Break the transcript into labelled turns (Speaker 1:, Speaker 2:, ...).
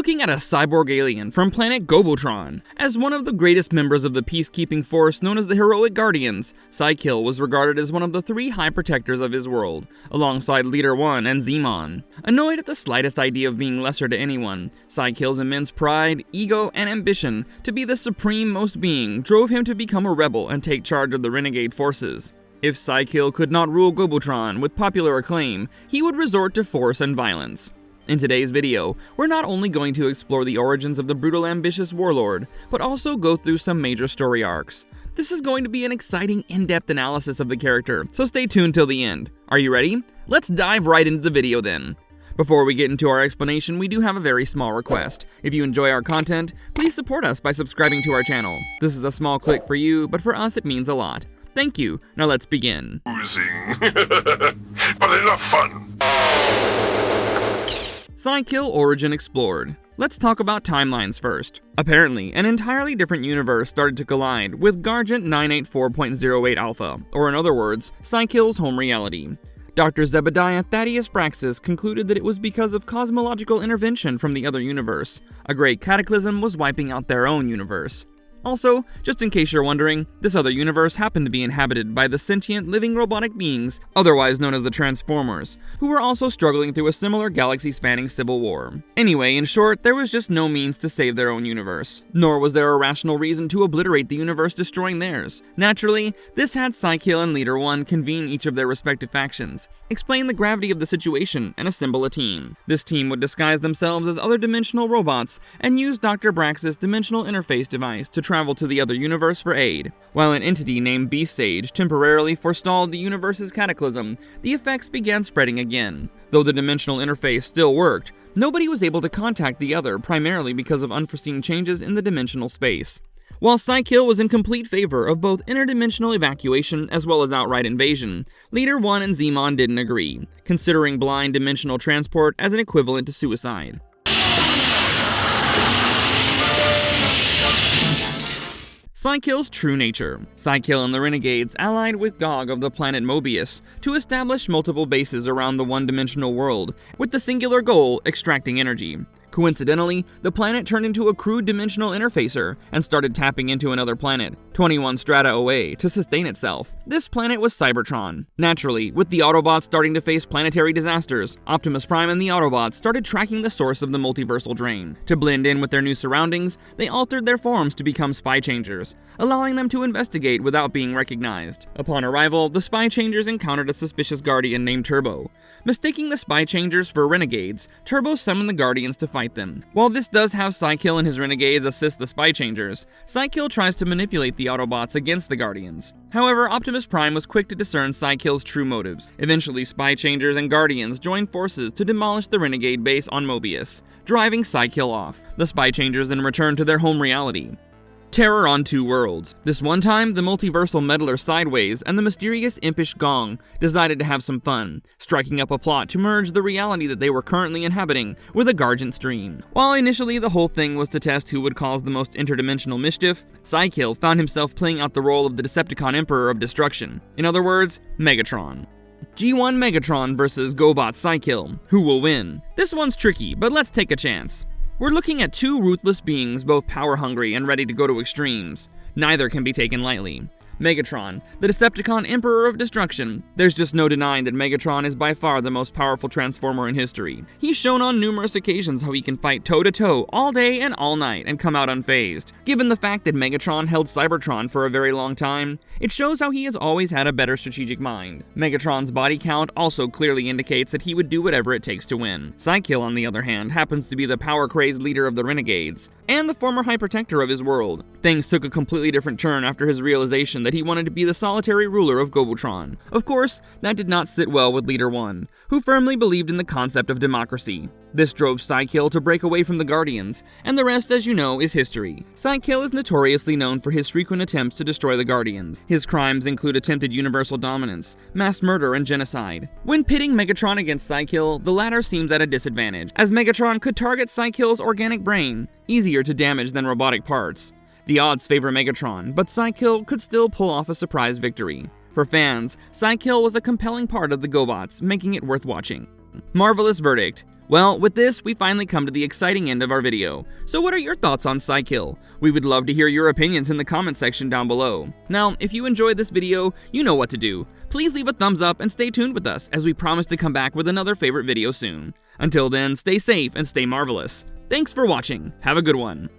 Speaker 1: looking at a cyborg alien from planet Gobotron. As one of the greatest members of the peacekeeping force known as the Heroic Guardians, Cykill was regarded as one of the 3 high protectors of his world, alongside Leader-1 and Zeemon. Annoyed at the slightest idea of being lesser to anyone, Cykill's immense pride, ego, and ambition to be the supreme most being drove him to become a rebel and take charge of the Renegade forces. If Cykill could not rule Gobotron with popular acclaim, he would resort to force and violence. In today's video, we're not only going to explore the origins of the brutal ambitious warlord, but also go through some major story arcs. This is going to be an exciting in-depth analysis of the character, so stay tuned till the end. Are you ready? Let's dive right into the video then. Before we get into our explanation, we do have a very small request. If you enjoy our content, please support us by subscribing to our channel. This is a small click for you, but for us it means a lot. Thank you. Now let's begin.
Speaker 2: But enough fun.
Speaker 1: Cykill Origin Explored. Let's talk about timelines first. Apparently, an entirely different universe started to collide with Gargant 984.08 Alpha, or in other words, Cykill's home reality. Dr. Zebediah Thaddeus Braxis concluded that it was because of cosmological intervention from the other universe. A great cataclysm was wiping out their own universe. Also, just in case you're wondering, this other universe happened to be inhabited by the sentient living robotic beings, otherwise known as the Transformers, who were also struggling through a similar galaxy-spanning civil war. Anyway, in short, there was just no means to save their own universe, nor was there a rational reason to obliterate the universe destroying theirs. Naturally, this had Cykill and Leader-1 convene each of their respective factions, explain the gravity of the situation, and assemble a team. This team would disguise themselves as other dimensional robots and use Dr. Braxis' dimensional interface device to travel to the other universe for aid. While an entity named Beast Sage temporarily forestalled the universe's cataclysm, the effects began spreading again. Though the dimensional interface still worked, nobody was able to contact the other primarily because of unforeseen changes in the dimensional space. While Cykill was in complete favor of both interdimensional evacuation as well as outright invasion, Leader-1 and Zeemon didn't agree, considering blind dimensional transport as an equivalent to suicide. Cykill's true nature. Cykill and the Renegades allied with Gog of the planet Mobius to establish multiple bases around the one-dimensional world, with the singular goal extracting energy. Coincidentally, the planet turned into a crude dimensional interfacer and started tapping into another planet, 21 strata away, to sustain itself. This planet was Cybertron. Naturally, with the Autobots starting to face planetary disasters, Optimus Prime and the Autobots started tracking the source of the multiversal drain. To blend in with their new surroundings, they altered their forms to become spy changers, allowing them to investigate without being recognized. Upon arrival, the spy changers encountered a suspicious guardian named Turbo. Mistaking the spy changers for renegades, Turbo summoned the guardians to fight them. While this does have Cykill and his renegades assist the spy changers, Cykill tries to manipulate the Autobots against the guardians. However, Optimus Prime was quick to discern Cykill's true motives. Eventually, spy changers and guardians joined forces to demolish the renegade base on Mobius, driving Cykill off. The spy changers then returned to their home reality. Terror on Two Worlds. This one time, the multiversal meddler Sideways and the mysterious impish Gong decided to have some fun, striking up a plot to merge the reality that they were currently inhabiting with a Gargant stream. While initially the whole thing was to test who would cause the most interdimensional mischief, Cykill found himself playing out the role of the Decepticon Emperor of Destruction. In other words, Megatron. G1 Megatron versus GoBots Cykill. Who will win? This one's tricky, but let's take a chance. We're looking at two ruthless beings, both power-hungry and ready to go to extremes. Neither can be taken lightly. Megatron, the Decepticon Emperor of Destruction. There's just no denying that Megatron is by far the most powerful Transformer in history. He's shown on numerous occasions how he can fight toe-to-toe all day and all night and come out unfazed. Given the fact that Megatron held Cybertron for a very long time, it shows how he has always had a better strategic mind. Megatron's body count also clearly indicates that he would do whatever it takes to win. Cykill, on the other hand, happens to be the power-crazed leader of the Renegades, and the former High Protector of his world. Things took a completely different turn after his realization that he wanted to be the solitary ruler of Gobotron. Of course, that did not sit well with Leader-1, who firmly believed in the concept of democracy. This drove Cykill to break away from the Guardians, and the rest, as you know, is history. Cykill is notoriously known for his frequent attempts to destroy the Guardians. His crimes include attempted universal dominance, mass murder, and genocide. When pitting Megatron against Cykill, the latter seems at a disadvantage, as Megatron could target Cykill's organic brain, easier to damage than robotic parts. The odds favor Megatron, but Cykill could still pull off a surprise victory. For fans, Cykill was a compelling part of the GoBots, making it worth watching. Marvelous verdict. Well, with this, we finally come to the exciting end of our video. So what are your thoughts on Psykill? We would love to hear your opinions in the comment section down below. Now, if you enjoyed this video, you know what to do. Please leave a thumbs up and stay tuned with us as we promise to come back with another favorite video soon. Until then, stay safe and stay marvelous. Thanks for watching. Have a good one.